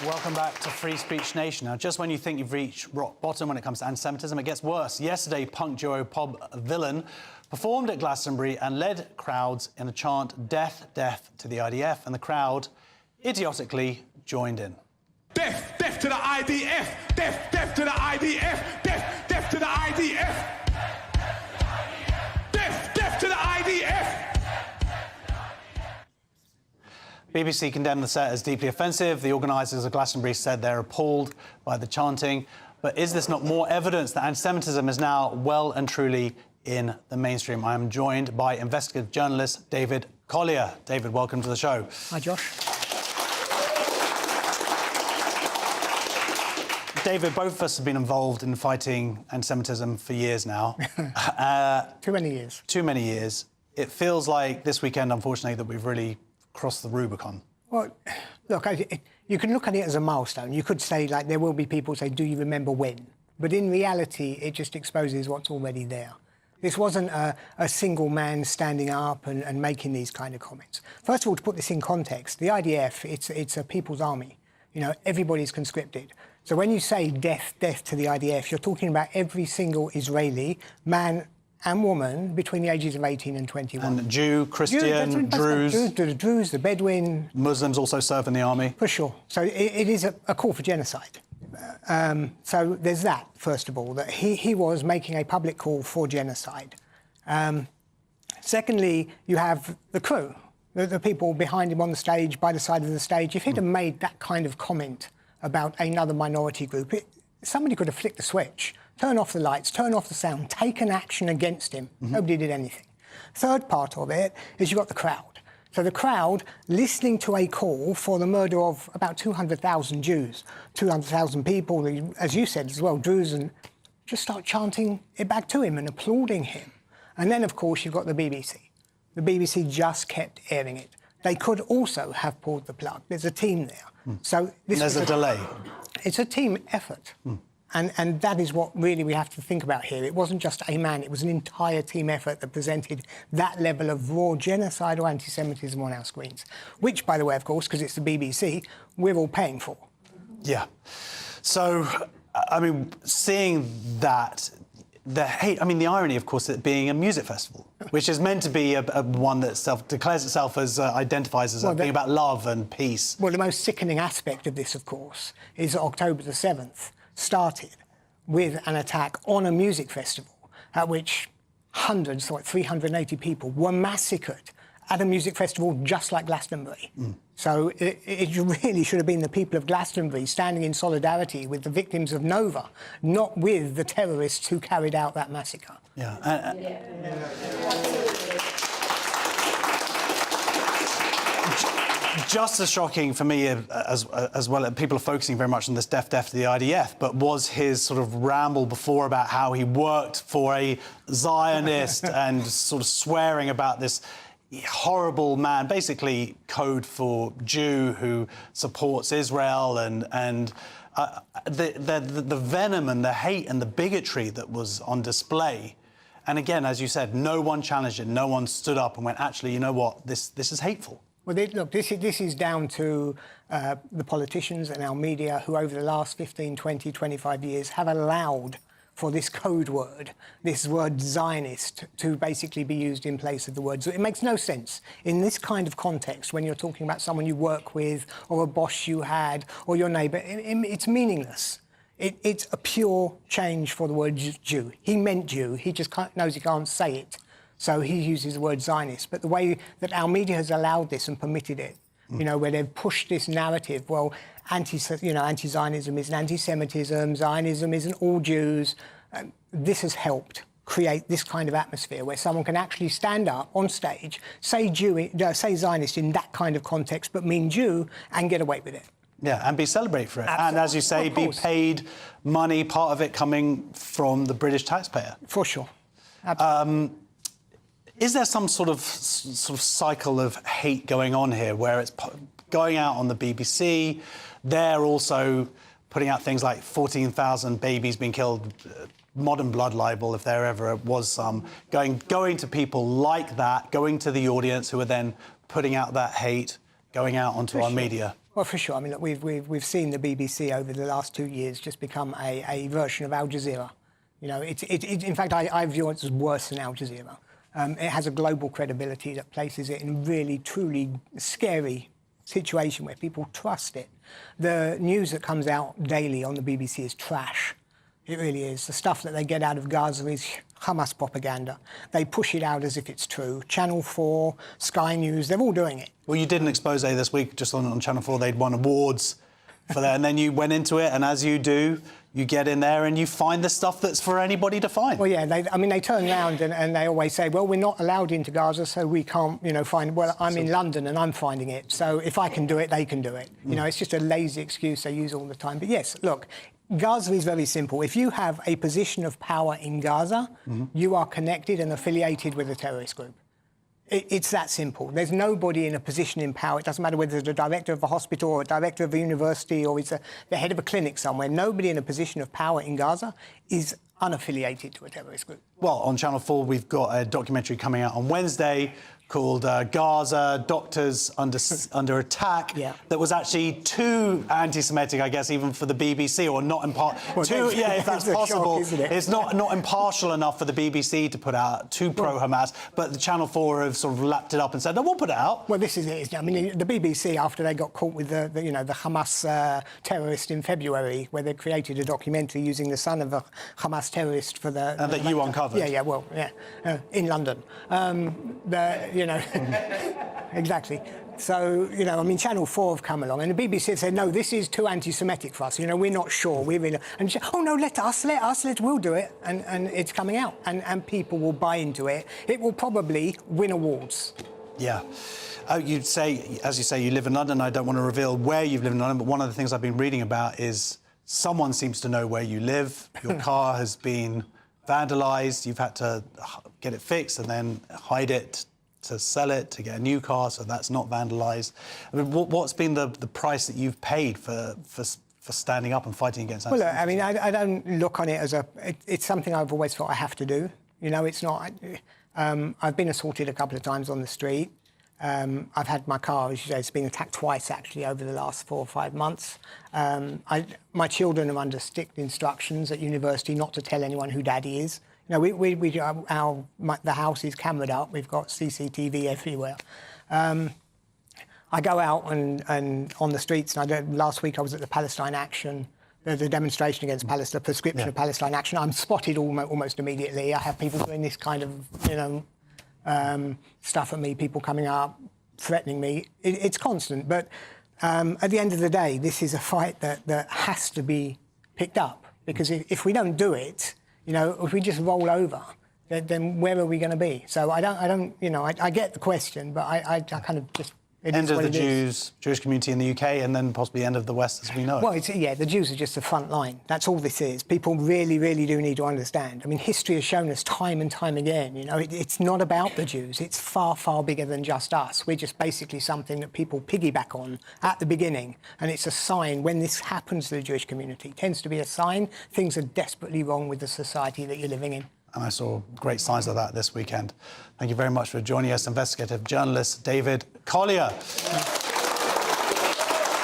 Welcome back to Free Speech Nation. Now, just when you think you've reached rock bottom when it comes to anti-Semitism, it gets worse. Yesterday, punk duo Bob Vylan performed at Glastonbury and led crowds in a chant, "Death, death to the IDF," and the crowd idiotically joined in. Death, death to the IDF! Death, death to the IDF! Death, death to the IDF! Death, death to the IDF! BBC condemned the set as deeply offensive. The organisers of Glastonbury said they're appalled by the chanting. But is this not more evidence that anti-Semitism is now well and truly in the mainstream? I am joined by investigative journalist David Collier. David, welcome to the show. Hi, Josh. David, both of us have been involved in fighting anti-Semitism for years now. Too many years. Too many years. It feels like this weekend, unfortunately, that we've really crossed the Rubicon. Well, look, you can look at it as a milestone. You could say, like, there will be people say, do you remember when? But in reality, it just exposes what's already there. This wasn't a single man standing up and making these kind of comments. First of all, to put this in context, the IDF, it's a people's army. You know, everybody's conscripted. So when you say death, death to the IDF, you're talking about every single Israeli, man and woman, between the ages of 18 and 21. And Jew, Christian, Druze. The Druze, the Bedouin. Muslims also serve in the army. For sure. So it is a call for genocide. So there's that, first of all, that he was making a public call for genocide. Secondly, you have the crew, the people behind him on the stage, by the side of the stage. If he'd have made that kind of comment about another minority group, somebody could have flicked the switch, turn off the lights, turn off the sound, taken action against him. Nobody did anything. Third part of it is you've got the crowd. So the crowd listening to a call for the murder of about 200,000 Jews, 200,000 people, as you said as well, Druze, and just start chanting it back to him and applauding him. And then, of course, you've got the BBC. The BBC just kept airing it. They could also have pulled the plug. There's a team there. So there's a delay. It's a team effort. And that is what really we have to think about here. It wasn't just a man, it was an entire team effort that presented that level of raw genocidal anti-Semitism on our screens. Which, by the way, of course, because it's the BBC, we're all paying for. Yeah. So, I mean, seeing that, the hate, I mean, the irony, of course, it being a music festival, which is meant to be a one that declares itself as, identifies as being about love and peace. Well, the most sickening aspect of this, of course, is that October the 7th started with an attack on a music festival at which hundreds, like 380 people, were massacred at a music festival just like Glastonbury. So it really should have been the people of Glastonbury standing in solidarity with the victims of Nova, not with the terrorists who carried out that massacre. Yeah. Just as shocking for me as well, people are focusing very much on this death to the IDF, but was his sort of ramble before about how he worked for a Zionist and sort of swearing about this horrible man, basically code for Jew who supports Israel, and the venom and the hate and the bigotry that was on display. And again, as you said, no one challenged it, no one stood up and went, actually, you know what, this is hateful. Well, look, this is down to the politicians and our media who over the last 15, 20, 25 years have allowed for this code word, this word Zionist, to basically be used in place of the word. So it makes no sense in this kind of context when you're talking about someone you work with or a boss you had or your neighbour. It's meaningless. It's a pure change for the word Jew. He meant Jew. He just knows he can't say it. So he uses the word Zionist. But the way that our media has allowed this and permitted it, you know, where they've pushed this narrative, well, anti-Zionism isn't anti-Semitism, Zionism isn't all Jews. This has helped create this kind of atmosphere where someone can actually stand up on stage, say Zionist in that kind of context, but mean Jew, and get away with it. Yeah, and be celebrated for it. Absolutely. And as you say, be paid money, part of it coming from the British taxpayer. For sure. Absolutely. Is there some sort of cycle of hate going on here where it's going out on the BBC? They're also putting out things like 14,000 babies being killed, modern blood libel, if there ever was some, going to people like that, going to the audience who are then putting out that hate. going out onto our media? Well, for sure. I mean, look, we've seen the BBC over the last 2 years just become a version of Al Jazeera. You know, in fact, I view it as worse than Al Jazeera. It has a global credibility that places it in a really, truly scary situation where people trust it. The news that comes out daily on the BBC is trash. It really is. The stuff that they get out of Gaza is Hamas propaganda. They push it out as if it's true. Channel 4, Sky News, they're all doing it. Well, you did an expose this week just on Channel 4. They'd won awards for that, and then you went into it, and as you do, you get in there and you find the stuff that's for anybody to find. Well, yeah, they turn around and they always say, well, we're not allowed into Gaza, so we can't, find... Well, I'm in London and I'm finding it, so if I can do it, they can do it. You know, it's just a lazy excuse they use all the time. But yes, look, Gaza is very simple. If you have a position of power in Gaza, you are connected and affiliated with a terrorist group. It's that simple. There's nobody in a position in power. It doesn't matter whether it's the director of a hospital or a director of a university or it's the head of a clinic somewhere. Nobody in a position of power in Gaza is unaffiliated to a terrorist group. Well, on Channel 4, we've got a documentary coming out on Wednesday called Gaza, Doctors Under Attack, that was actually too anti-Semitic, I guess, even for the BBC, or not impartial. Yeah, if that's possible. Shock, it's not impartial enough for the BBC to put out too pro-Hamas, but the Channel 4 have sort of lapped it up and said, no, we'll put it out. Well, this is it. I mean, the BBC, after they got caught with the Hamas terrorist in February, where they created a documentary using the son of a Hamas terrorist for the... And that you uncovered. In London. Exactly. So, I mean, Channel 4 have come along and the BBC have said, no, this is too anti-Semitic for us. We're not sure. We're really... And oh, no, let us, we'll do it. And it's coming out and people will buy into it. It will probably win awards. Yeah. You'd say, as you say, you live in London. I don't want to reveal where you've lived in London, but one of the things I've been reading about is someone seems to know where you live. Your car has been vandalised. You've had to get it fixed and then hide it to sell it, to get a new car, so that's not vandalised. I mean, what's been the price that you've paid for standing up and fighting against that? Well, look, I mean, I don't look on it as it's something I've always thought I have to do. It's not... I've been assaulted a couple of times on the street. I've had my car, as you say, it's been attacked twice, actually, over the last 4 or 5 months. My children are under strict instructions at university not to tell anyone who Daddy is. The house is cameraed up. We've got CCTV everywhere. I go out and on the streets. And last week I was at the Palestine Action, the demonstration against Palestine, the prescription of Palestine Action. I'm spotted almost immediately. I have people doing this kind of, stuff at me. People coming up, threatening me. It's constant. But at the end of the day, this is a fight that has to be picked up, because if we don't do it, if we just roll over, then where are we going to be? So I get the question, but I kind of just... End of the Jewish community in the UK, and then possibly end of the West as we know it. Well, the Jews are just the front line. That's all this is. People really, really do need to understand. I mean, history has shown us time and time again, it's not about the Jews. It's far, far bigger than just us. We're just basically something that people piggyback on at the beginning. And it's a sign when this happens to the Jewish community. It tends to be a sign things are desperately wrong with the society that you're living in. And I saw great signs of that this weekend. Thank you very much for joining us, investigative journalist David Collier.